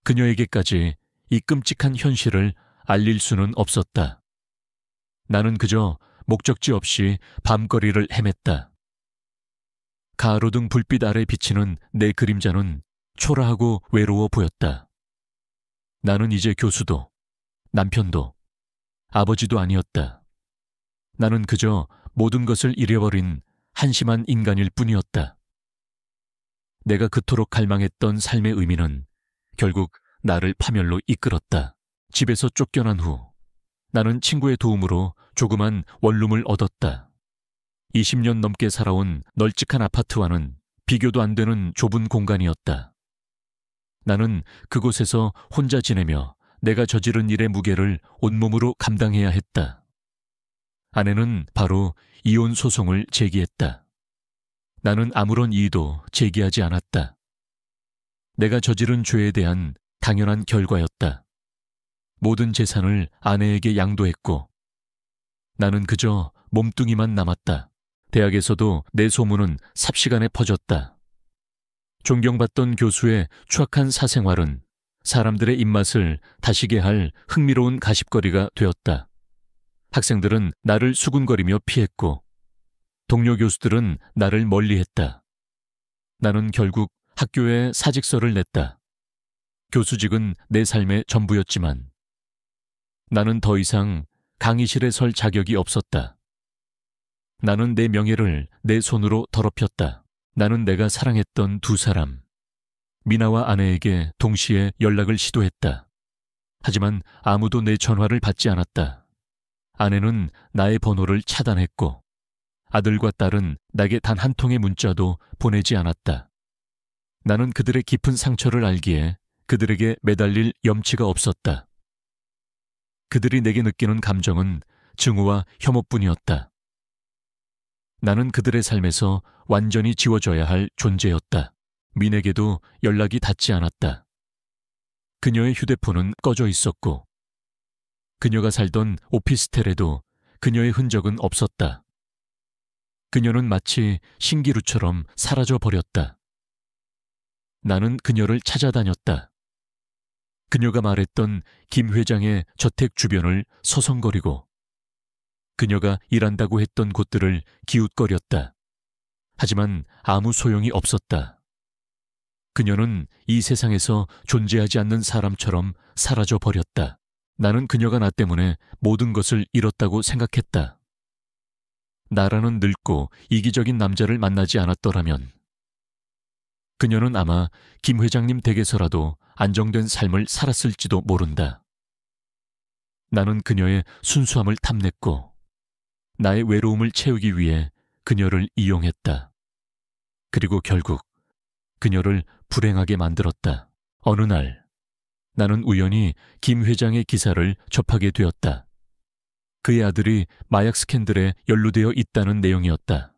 그녀에게까지 이 끔찍한 현실을 알릴 수는 없었다. 나는 그저 목적지 없이 밤거리를 헤맸다. 가로등 불빛 아래 비치는 내 그림자는 초라하고 외로워 보였다. 나는 이제 교수도, 남편도, 아버지도 아니었다. 나는 그저 모든 것을 잃어버린 한심한 인간일 뿐이었다. 내가 그토록 갈망했던 삶의 의미는 결국 나를 파멸로 이끌었다. 집에서 쫓겨난 후 나는 친구의 도움으로 조그만 원룸을 얻었다. 20년 넘게 살아온 널찍한 아파트와는 비교도 안 되는 좁은 공간이었다. 나는 그곳에서 혼자 지내며 내가 저지른 일의 무게를 온몸으로 감당해야 했다. 아내는 바로 이혼 소송을 제기했다. 나는 아무런 이의도 제기하지 않았다. 내가 저지른 죄에 대한 당연한 결과였다. 모든 재산을 아내에게 양도했고 나는 그저 몸뚱이만 남았다. 대학에서도 내 소문은 삽시간에 퍼졌다. 존경받던 교수의 추악한 사생활은 사람들의 입맛을 다시게 할 흥미로운 가십거리가 되었다. 학생들은 나를 수군거리며 피했고 동료 교수들은 나를 멀리했다. 나는 결국 학교에 사직서를 냈다. 교수직은 내 삶의 전부였지만 나는 더 이상 강의실에 설 자격이 없었다. 나는 내 명예를 내 손으로 더럽혔다. 나는 내가 사랑했던 두 사람, 미나와 아내에게 동시에 연락을 시도했다. 하지만 아무도 내 전화를 받지 않았다. 아내는 나의 번호를 차단했고 아들과 딸은 내게 단 한 통의 문자도 보내지 않았다. 나는 그들의 깊은 상처를 알기에 그들에게 매달릴 염치가 없었다. 그들이 내게 느끼는 감정은 증오와 혐오뿐이었다. 나는 그들의 삶에서 완전히 지워져야 할 존재였다. 민에게도 연락이 닿지 않았다. 그녀의 휴대폰은 꺼져 있었고 그녀가 살던 오피스텔에도 그녀의 흔적은 없었다. 그녀는 마치 신기루처럼 사라져 버렸다. 나는 그녀를 찾아다녔다. 그녀가 말했던 김 회장의 저택 주변을 서성거리고 그녀가 일한다고 했던 곳들을 기웃거렸다. 하지만 아무 소용이 없었다. 그녀는 이 세상에서 존재하지 않는 사람처럼 사라져 버렸다. 나는 그녀가 나 때문에 모든 것을 잃었다고 생각했다. 나라는 늙고 이기적인 남자를 만나지 않았더라면 그녀는 아마 김 회장님 댁에서라도 안정된 삶을 살았을지도 모른다. 나는 그녀의 순수함을 탐냈고 나의 외로움을 채우기 위해 그녀를 이용했다. 그리고 결국 그녀를 불행하게 만들었다. 어느 날 나는 우연히 김 회장의 기사를 접하게 되었다. 그의 아들이 마약 스캔들에 연루되어 있다는 내용이었다.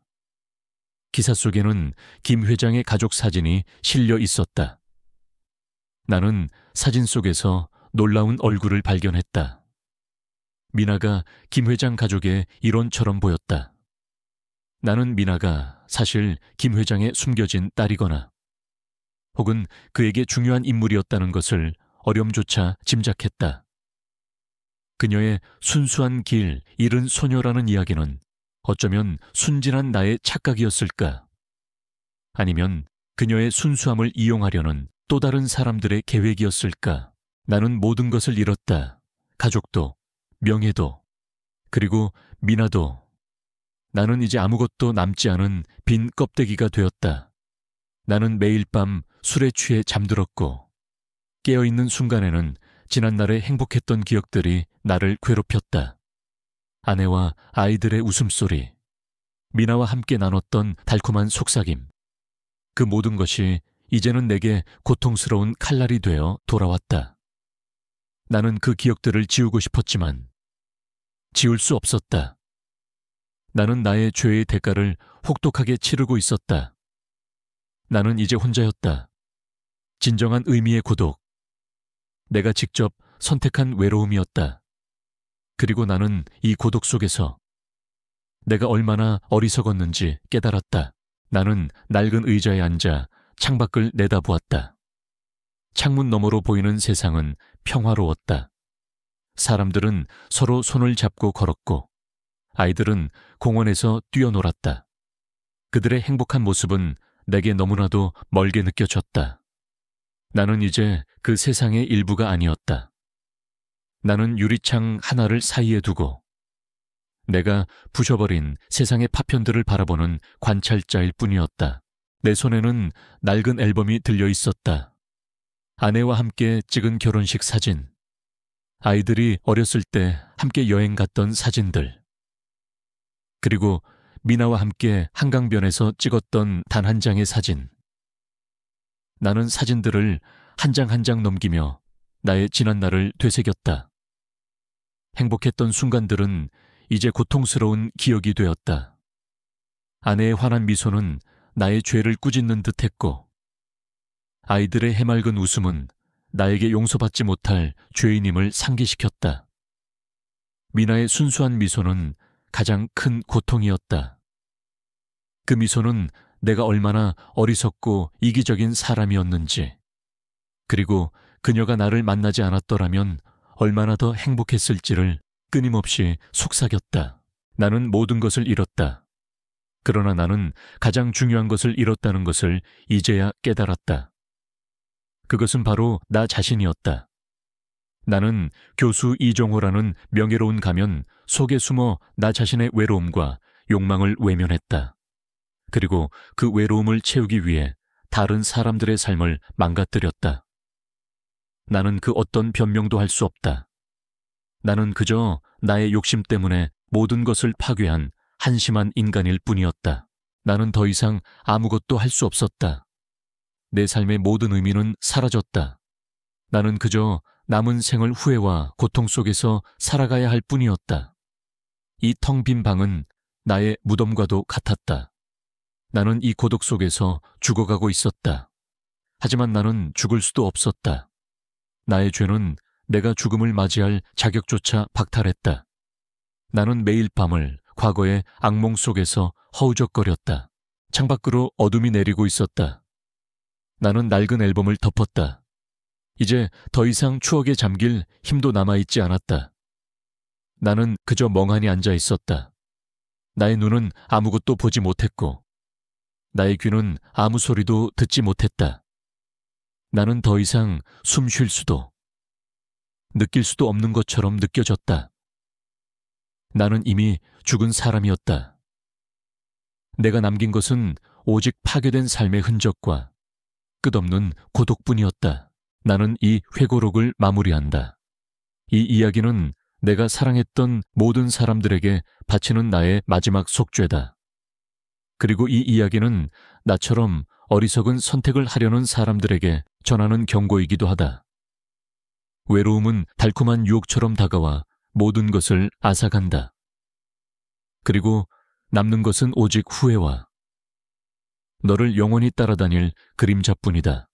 기사 속에는 김 회장의 가족 사진이 실려 있었다. 나는 사진 속에서 놀라운 얼굴을 발견했다. 미나가 김 회장 가족의 일원처럼 보였다. 나는 미나가 사실 김 회장의 숨겨진 딸이거나 혹은 그에게 중요한 인물이었다는 것을 어렴조차 짐작했다. 그녀의 순수한 길 잃은 소녀라는 이야기는 어쩌면 순진한 나의 착각이었을까? 아니면 그녀의 순수함을 이용하려는 또 다른 사람들의 계획이었을까? 나는 모든 것을 잃었다. 가족도, 명예도, 그리고 미나도. 나는 이제 아무것도 남지 않은 빈 껍데기가 되었다. 나는 매일 밤 술에 취해 잠들었고, 깨어있는 순간에는 지난날의 행복했던 기억들이 나를 괴롭혔다. 아내와 아이들의 웃음소리, 미나와 함께 나눴던 달콤한 속삭임. 그 모든 것이 이제는 내게 고통스러운 칼날이 되어 돌아왔다. 나는 그 기억들을 지우고 싶었지만 지울 수 없었다. 나는 나의 죄의 대가를 혹독하게 치르고 있었다. 나는 이제 혼자였다. 진정한 의미의 고독. 내가 직접 선택한 외로움이었다. 그리고 나는 이 고독 속에서 내가 얼마나 어리석었는지 깨달았다. 나는 낡은 의자에 앉아 창밖을 내다보았다. 창문 너머로 보이는 세상은 평화로웠다. 사람들은 서로 손을 잡고 걸었고 아이들은 공원에서 뛰어놀았다. 그들의 행복한 모습은 내게 너무나도 멀게 느껴졌다. 나는 이제 그 세상의 일부가 아니었다. 나는 유리창 하나를 사이에 두고 내가 부셔버린 세상의 파편들을 바라보는 관찰자일 뿐이었다. 내 손에는 낡은 앨범이 들려 있었다. 아내와 함께 찍은 결혼식 사진, 아이들이 어렸을 때 함께 여행 갔던 사진들, 그리고 미나와 함께 한강변에서 찍었던 단 한 장의 사진. 나는 사진들을 한 장 한 장 넘기며 나의 지난날을 되새겼다. 행복했던 순간들은 이제 고통스러운 기억이 되었다. 아내의 환한 미소는 나의 죄를 꾸짖는 듯했고 아이들의 해맑은 웃음은 나에게 용서받지 못할 죄인임을 상기시켰다. 미나의 순수한 미소는 가장 큰 고통이었다. 그 미소는 내가 얼마나 어리석고 이기적인 사람이었는지, 그리고 그녀가 나를 만나지 않았더라면 얼마나 더 행복했을지를 끊임없이 속삭였다. 나는 모든 것을 잃었다. 그러나 나는 가장 중요한 것을 잃었다는 것을 이제야 깨달았다. 그것은 바로 나 자신이었다. 나는 교수 이종호라는 명예로운 가면 속에 숨어 나 자신의 외로움과 욕망을 외면했다. 그리고 그 외로움을 채우기 위해 다른 사람들의 삶을 망가뜨렸다. 나는 그 어떤 변명도 할 수 없다. 나는 그저 나의 욕심 때문에 모든 것을 파괴한 한심한 인간일 뿐이었다. 나는 더 이상 아무것도 할 수 없었다. 내 삶의 모든 의미는 사라졌다. 나는 그저 남은 생을 후회와 고통 속에서 살아가야 할 뿐이었다. 이 텅 빈 방은 나의 무덤과도 같았다. 나는 이 고독 속에서 죽어가고 있었다. 하지만 나는 죽을 수도 없었다. 나의 죄는 내가 죽음을 맞이할 자격조차 박탈했다. 나는 매일 밤을 과거의 악몽 속에서 허우적거렸다. 창밖으로 어둠이 내리고 있었다. 나는 낡은 앨범을 덮었다. 이제 더 이상 추억에 잠길 힘도 남아있지 않았다. 나는 그저 멍하니 앉아 있었다. 나의 눈은 아무것도 보지 못했고 나의 귀는 아무 소리도 듣지 못했다. 나는 더 이상 숨 쉴 수도 느낄 수도 없는 것처럼 느껴졌다. 나는 이미 죽은 사람이었다. 내가 남긴 것은 오직 파괴된 삶의 흔적과 끝없는 고독뿐이었다. 나는 이 회고록을 마무리한다. 이 이야기는 내가 사랑했던 모든 사람들에게 바치는 나의 마지막 속죄다. 그리고 이 이야기는 나처럼 어리석은 선택을 하려는 사람들에게 전하는 경고이기도 하다. 외로움은 달콤한 유혹처럼 다가와 모든 것을 앗아간다. 그리고 남는 것은 오직 후회와 너를 영원히 따라다닐 그림자뿐이다.